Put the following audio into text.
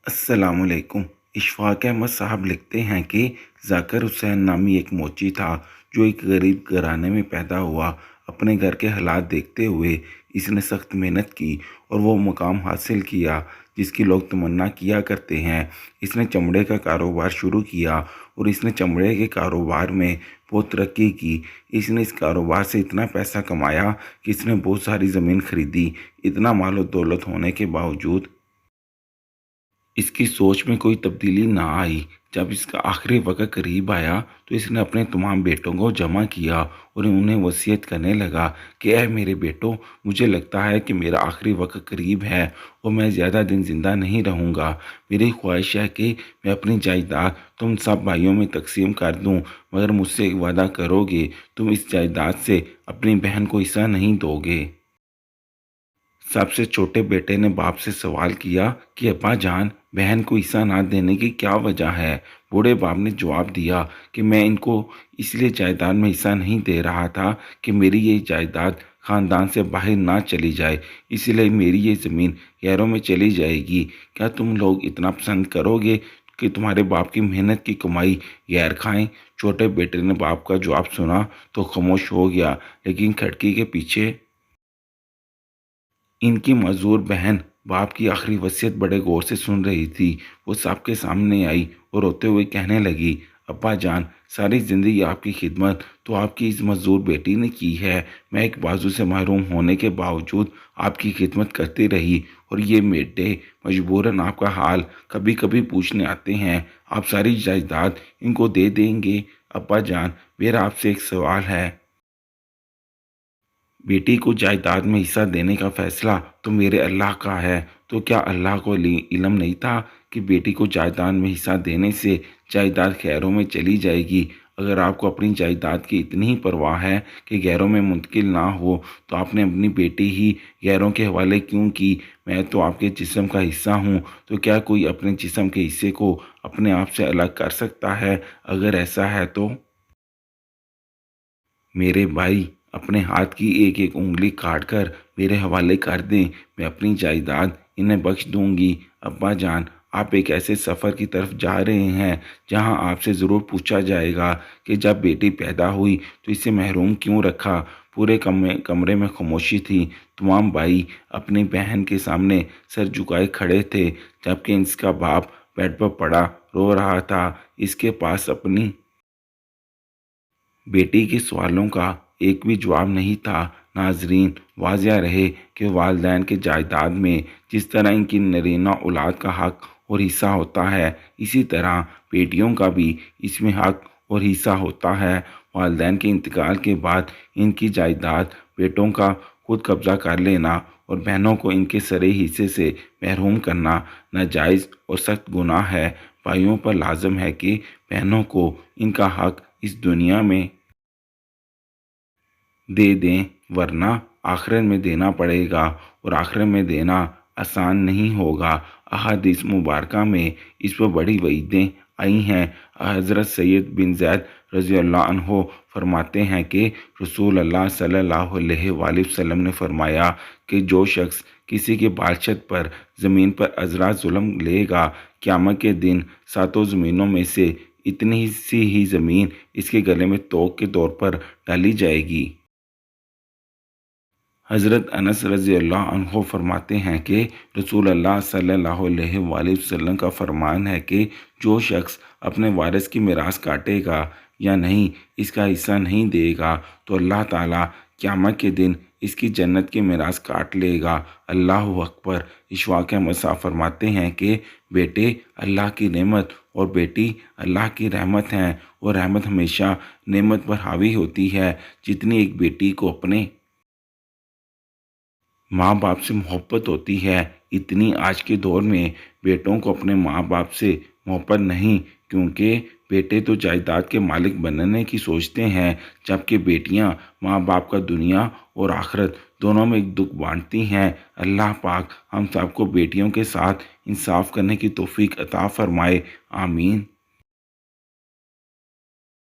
السلام علیکم۔ اشفاق احمد صاحب لکھتے ہیں کہ ذاکر حسین نامی ایک موچی تھا جو ایک غریب گھرانے میں پیدا ہوا۔ اپنے گھر کے حالات دیکھتے ہوئے اس نے سخت محنت کی اور وہ مقام حاصل کیا جس کی لوگ تمنا کیا کرتے ہیں۔ اس نے چمڑے کا کاروبار شروع کیا اور اس نے چمڑے کے کاروبار میں بہت ترقی کی۔ اس نے اس کاروبار سے اتنا پیسہ کمایا کہ اس نے بہت ساری زمین خریدی۔ اتنا مال و دولت ہونے کے باوجود اس کی سوچ میں کوئی تبدیلی نہ آئی۔ جب اس کا آخری وقت قریب آیا تو اس نے اپنے تمام بیٹوں کو جمع کیا اور انہیں وصیت کرنے لگا کہ اے میرے بیٹوں، مجھے لگتا ہے کہ میرا آخری وقت قریب ہے اور میں زیادہ دن زندہ نہیں رہوں گا۔ میری خواہش ہے کہ میں اپنی جائیداد تم سب بھائیوں میں تقسیم کر دوں، مگر مجھ سے ایک وعدہ کرو گے، تم اس جائیداد سے اپنی بہن کو حصہ نہیں دو گے۔ سب سے چھوٹے بیٹے نے باپ سے سوال کیا کہ ابا جان، بہن کو حصہ نہ دینے کی کیا وجہ ہے؟ بوڑھے باپ نے جواب دیا کہ میں ان کو اس لیے جائیداد میں حصہ نہیں دے رہا تھا کہ میری یہ جائیداد خاندان سے باہر نہ چلی جائے، اس لیے میری یہ زمین غیروں میں چلی جائے گی۔ کیا تم لوگ اتنا پسند کرو گے کہ تمہارے باپ کی محنت کی کمائی غیر کھائیں؟ چھوٹے بیٹے نے باپ کا جواب سنا تو خاموش ہو گیا، لیکن کھڑکی کے پیچھے ان کی معذور بہن باپ کی آخری وصیت بڑے غور سے سن رہی تھی۔ وہ سب کے سامنے آئی اور روتے ہوئے کہنے لگی، ابا جان، ساری زندگی آپ کی خدمت تو آپ کی اس معذور بیٹی نے کی ہے۔ میں ایک بازو سے محروم ہونے کے باوجود آپ کی خدمت کرتی رہی اور یہ بیٹے مجبوراً آپ کا حال کبھی کبھی پوچھنے آتے ہیں۔ آپ ساری جائیداد ان کو دے دیں گے؟ ابا جان، میرا آپ سے ایک سوال ہے۔ بیٹی کو جائیداد میں حصہ دینے کا فیصلہ تو میرے اللہ کا ہے، تو کیا اللہ کو علم نہیں تھا کہ بیٹی کو جائیداد میں حصہ دینے سے جائیداد غیروں میں چلی جائے گی؟ اگر آپ کو اپنی جائیداد کی اتنی ہی پرواہ ہے کہ غیروں میں منتقل نہ ہو تو آپ نے اپنی بیٹی ہی غیروں کے حوالے کیوں کی؟ میں تو آپ کے جسم کا حصہ ہوں، تو کیا کوئی اپنے جسم کے حصے کو اپنے آپ سے الگ کر سکتا ہے؟ اگر ایسا ہے تو میرے بھائی اپنے ہاتھ کی ایک ایک انگلی کاٹ کر میرے حوالے کر دیں، میں اپنی جائیداد انہیں بخش دوں گی۔ ابا جان، آپ ایک ایسے سفر کی طرف جا رہے ہیں جہاں آپ سے ضرور پوچھا جائے گا کہ جب بیٹی پیدا ہوئی تو اسے محروم کیوں رکھا۔ پورے کمرے میں خاموشی تھی۔ تمام بھائی اپنی بہن کے سامنے سر جھکائے کھڑے تھے، جبکہ اس کا باپ بیڈ پر پڑا رو رہا تھا۔ اس کے پاس اپنی بیٹی کے سوالوں کا ایک بھی جواب نہیں تھا۔ ناظرین، واضح رہے کہ والدین کے جائیداد میں جس طرح ان کی نرینہ اولاد کا حق اور حصہ ہوتا ہے، اسی طرح بیٹیوں کا بھی اس میں حق اور حصہ ہوتا ہے۔ والدین کے انتقال کے بعد ان کی جائیداد بیٹوں کا خود قبضہ کر لینا اور بہنوں کو ان کے سرے حصے سے محروم کرنا ناجائز اور سخت گناہ ہے۔ بھائیوں پر لازم ہے کہ بہنوں کو ان کا حق اس دنیا میں دے دیں، ورنہ آخرت میں دینا پڑے گا، اور آخرت میں دینا آسان نہیں ہوگا۔ احادیث مبارکہ میں اس پر بڑی وعیدیں آئی ہیں۔ حضرت سعید بن زید رضی اللہ عنہ فرماتے ہیں کہ رسول اللہ صلی اللہ علیہ وآلہ وسلم نے فرمایا کہ جو شخص کسی کی بادشاہت پر زمین پر ازرا ظلم لے گا، قیامت کے دن 7 زمینوں میں سے اتنی سی ہی زمین اس کے گلے میں توق کے طور پر ڈالی جائے گی۔ حضرت انس رضی اللہ عنہ فرماتے ہیں کہ رسول اللہ صلی اللہ علیہ وآلہ وسلم کا فرمان ہے کہ جو شخص اپنے وارث کی میراث کاٹے گا یا نہیں اس کا حصہ نہیں دے گا تو اللہ تعالیٰ قیامت کے دن اس کی جنت کی میراث کاٹ لے گا۔ اللہ اکبر۔ اشفاق احمد صاحب فرماتے ہیں کہ بیٹے اللہ کی نعمت اور بیٹی اللہ کی رحمت ہیں، اور رحمت ہمیشہ نعمت پر حاوی ہوتی ہے۔ جتنی ایک بیٹی کو اپنے ماں باپ سے محبت ہوتی ہے، اتنی آج کے دور میں بیٹوں کو اپنے ماں باپ سے محبت نہیں، کیونکہ بیٹے تو جائیداد کے مالک بننے کی سوچتے ہیں، جبکہ بیٹیاں ماں باپ کا دنیا اور آخرت دونوں میں ایک دکھ بانٹتی ہیں۔ اللہ پاک ہم سب کو بیٹیوں کے ساتھ انصاف کرنے کی توفیق عطا فرمائے، آمین۔